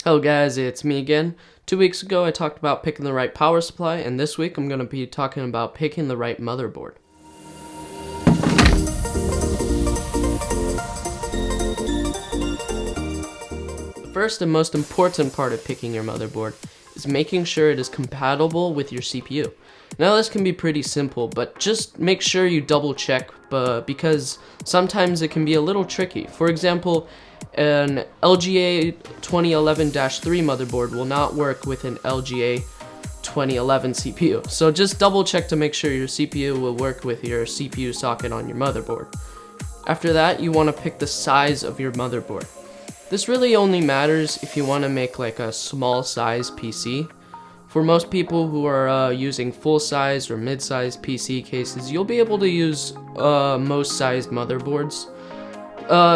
Hello guys, it's me again. 2 weeks ago I talked about picking the right power supply, and this week I'm going to be talking about picking the right motherboard. The first and most important part of picking your motherboard is making sure it is compatible with your CPU. Now this can be pretty simple, but just make sure you double check because sometimes it can be a little tricky. For example, an LGA 2011-3 motherboard will not work with an LGA 2011 CPU. So just double check to make sure your CPU will work with your CPU socket on your motherboard. After that, you want to pick the size of your motherboard. This really only matters if you want to make like a small size PC. For most people who are using full-size or mid-size PC cases, you'll be able to use most sized motherboards.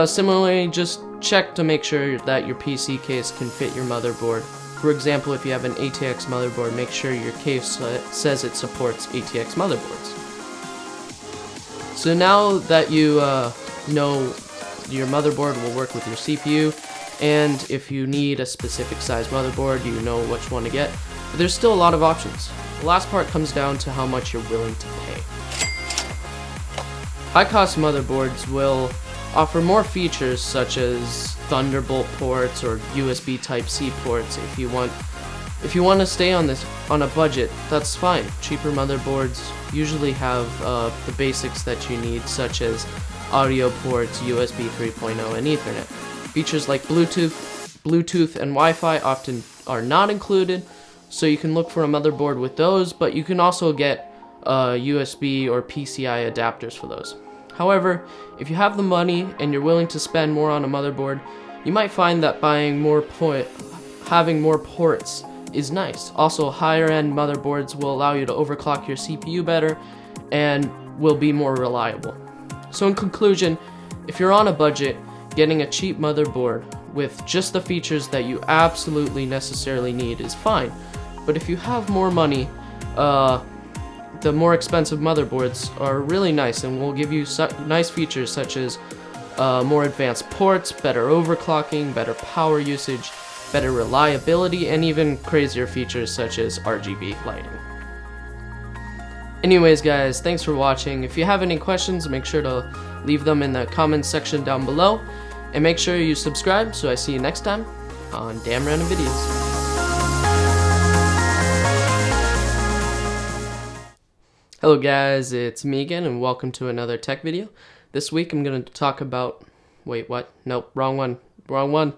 Similarly, just check to make sure that your PC case can fit your motherboard. For example, if you have an ATX motherboard, make sure your case says it supports ATX motherboards. So now that you know your motherboard will work with your CPU, and if you need a specific size motherboard, you know which one to get. But there's still a lot of options. The last part comes down to how much you're willing to pay. High-cost motherboards will offer more features such as Thunderbolt ports or USB Type-C ports. If you want to stay on a budget, that's fine. Cheaper motherboards usually have the basics that you need, such as audio ports, USB 3.0, and Ethernet. Features like Bluetooth and Wi-Fi often are not included, so you can look for a motherboard with those, but you can also get USB or PCI adapters for those. However, if you have the money and you're willing to spend more on a motherboard, you might find that having more ports is nice. Also, higher-end motherboards will allow you to overclock your CPU better and will be more reliable. So in conclusion, if you're on a budget, getting a cheap motherboard with just the features that you absolutely necessarily need is fine. But if you have more money, the more expensive motherboards are really nice and will give you nice features such as more advanced ports, better overclocking, better power usage, better reliability, and even crazier features such as RGB lighting. Anyways guys, thanks for watching. If you have any questions, make sure to leave them in the comments section down below, and make sure you subscribe so I see you next time on Damn Random Videos. Hello guys, it's me again, and welcome to another tech video. This week I'm going to talk about... Wait, what? Nope, wrong one.